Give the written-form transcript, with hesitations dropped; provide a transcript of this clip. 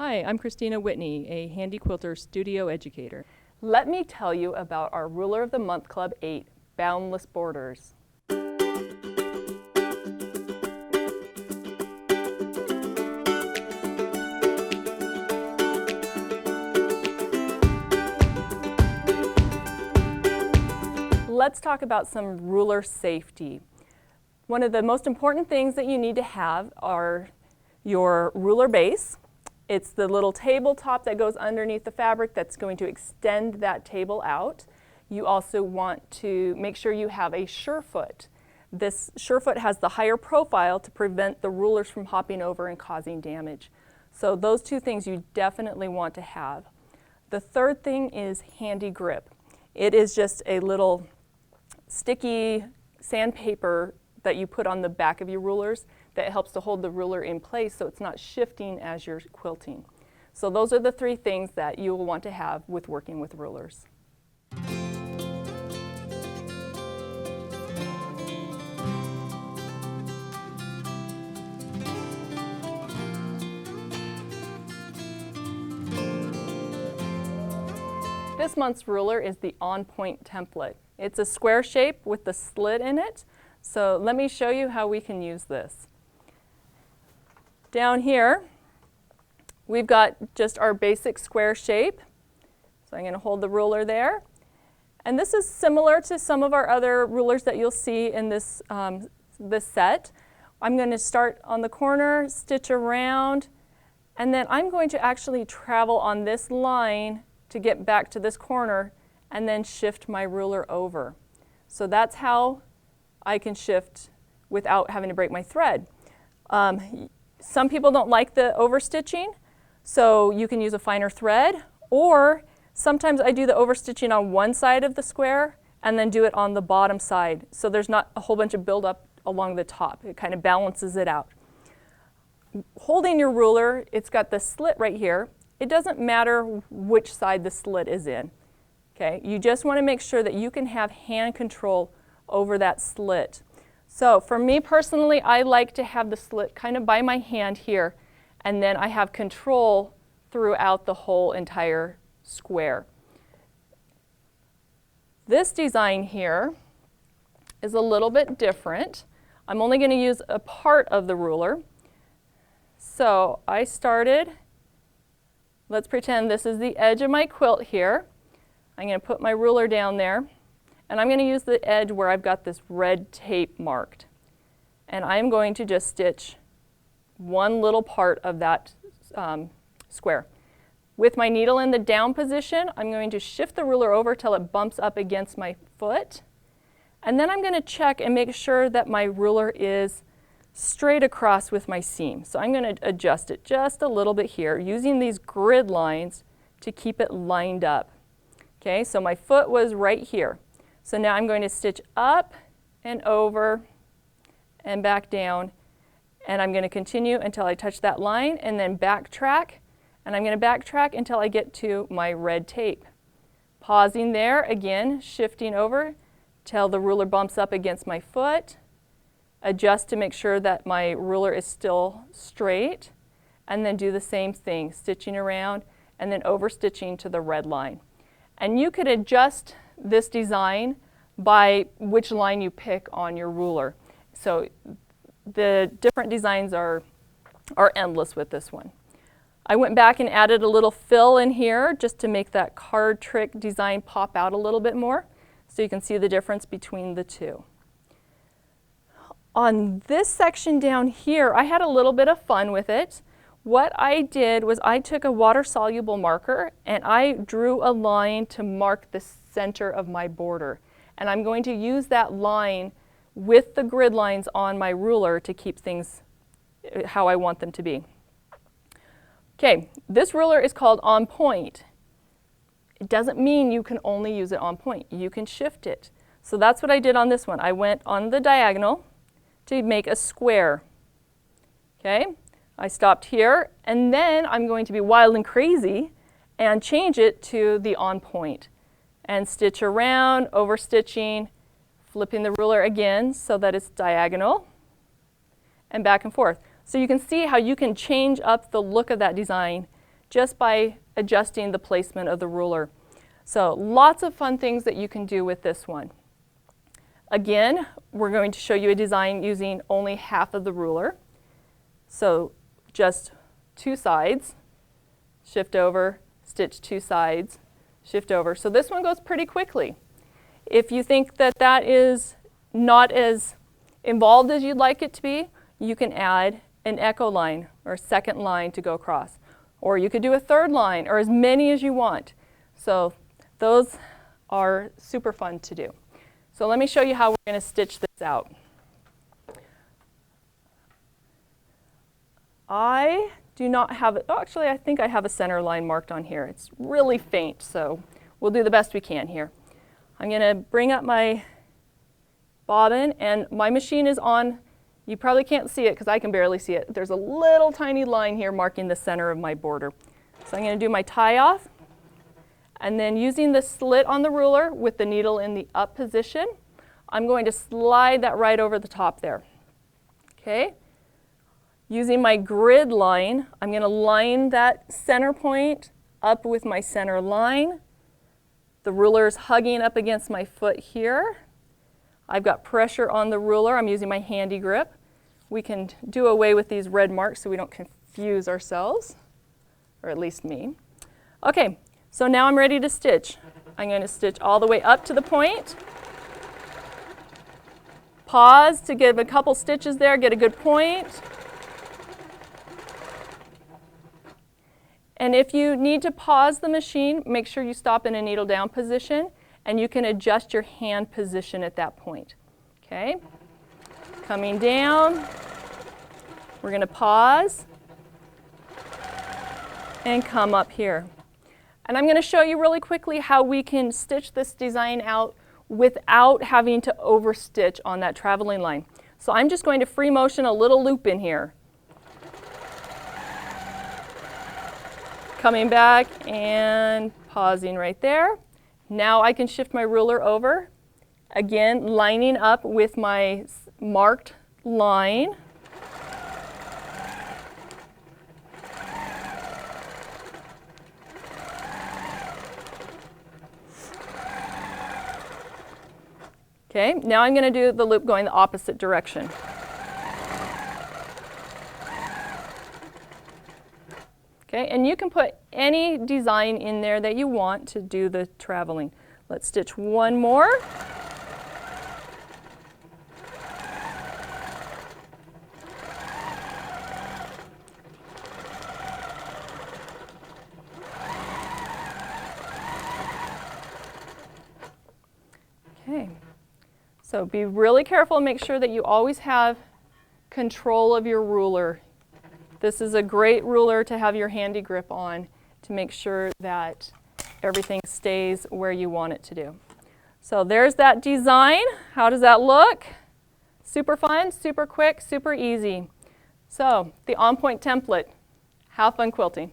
Hi, I'm Christina Whitney, a Handi Quilter studio educator. Let me tell you about our Ruler of the Month Club 8, Boundless Borders. Let's talk about some ruler safety. One of the most important things that you need to have are your ruler base. It's the little tabletop that goes underneath the fabric that's going to extend that table out. You also want to make sure you have a surefoot. This surefoot has the higher profile to prevent the rulers from hopping over and causing damage. So those two things you definitely want to have. The third thing is handy grip. It is just a little sticky sandpaper that you put on the back of your rulers that helps to hold the ruler in place so it's not shifting as you're quilting. So those are the three things that you will want to have with working with rulers. This month's ruler is the On Point template. It's a square shape with the slit in it. So let me show you how we can use this. Down here, we've got just our basic square shape. So I'm going to hold the ruler there. And this is similar to some of our other rulers that you'll see in this, this set. I'm going to start on the corner, stitch around, and then I'm going to actually travel on this line to get back to this corner and then shift my ruler over. So that's how I can shift without having to break my thread. Some people don't like the overstitching, so you can use a finer thread, or sometimes I do the overstitching on one side of the square and then do it on the bottom side, so there's not a whole bunch of buildup along the top. It kind of balances it out. Holding your ruler, it's got the slit right here. It doesn't matter which side the slit is in. Okay? You just want to make sure that you can have hand control over that slit. So for me personally, I like to have the slit kind of by my hand here, and then I have control throughout the whole entire square. This design here is a little bit different. I'm only going to use a part of the ruler. So I started, let's pretend this is the edge of my quilt here. I'm going to put my ruler down there. And I'm going to use the edge where I've got this red tape marked. And I'm going to just stitch one little part of that square. With my needle in the down position, I'm going to shift the ruler over till it bumps up against my foot. And then I'm going to check and make sure that my ruler is straight across with my seam. So I'm going to adjust it just a little bit here, using these grid lines to keep it lined up. Okay, so my foot was right here. So now I'm going to stitch up and over and back down, and I'm going to continue until I touch that line and then backtrack, and I'm going to backtrack until I get to my red tape. Pausing there, again, shifting over till the ruler bumps up against my foot, adjust to make sure that my ruler is still straight, and then do the same thing, stitching around and then over stitching to the red line. And you could adjust this design by which line you pick on your ruler. So the different designs are endless with this one. I went back and added a little fill in here just to make that card trick design pop out a little bit more, so you can see the difference between the two. On this section down here, I had a little bit of fun with it. What I did was I took a water-soluble marker and I drew a line to mark the center of my border. And I'm going to use that line with the grid lines on my ruler to keep things how I want them to be. Okay, this ruler is called On Point. It doesn't mean you can only use it on point. You can shift it. So that's what I did on this one. I went on the diagonal to make a square. Okay? I stopped here, and then I'm going to be wild and crazy and change it to the On Point and stitch around, over stitching, flipping the ruler again so that it's diagonal and back and forth. So you can see how you can change up the look of that design just by adjusting the placement of the ruler. So lots of fun things that you can do with this one. Again, we're going to show you a design using only half of the ruler. So just 2 sides, shift over, stitch 2 sides, shift over. So this one goes pretty quickly. If you think that that is not as involved as you'd like it to be, you can add an echo line or a second line to go across. Or you could do a third line, or as many as you want. So those are super fun to do. So let me show you how we're going to stitch this out. I do not have, oh, actually I think I have a center line marked on here. It's really faint, so we'll do the best we can here. I'm going to bring up my bobbin, and my machine is on. You probably can't see it because I can barely see it. There's a little tiny line here marking the center of my border. So I'm going to do my tie off, and then using the slit on the ruler with the needle in the up position, I'm going to slide that right over the top there. Okay? Using my grid line, I'm going to line that center point up with my center line. The ruler is hugging up against my foot here. I've got pressure on the ruler. I'm using my handy grip. We can do away with these red marks so we don't confuse ourselves, or at least me. Okay, so now I'm ready to stitch. I'm going to stitch all the way up to the point. Pause to give a couple stitches there, get a good point. And if you need to pause the machine, make sure you stop in a needle down position, and you can adjust your hand position at that point. Okay? Coming down, we're going to pause and come up here. And I'm going to show you really quickly how we can stitch this design out without having to overstitch on that traveling line. So I'm just going to free motion a little loop in here. Coming back and pausing right there. Now I can shift my ruler over, again lining up with my marked line. Okay, now I'm going to do the loop going the opposite direction. Okay, and you can put any design in there that you want to do the traveling. Let's stitch one more. Okay, so be really careful and make sure that you always have control of your ruler. This is a great ruler to have your handy grip on to make sure that everything stays where you want it to do. So there's that design. How does that look? Super fun, super quick, super easy. So the on-point template. Have fun quilting.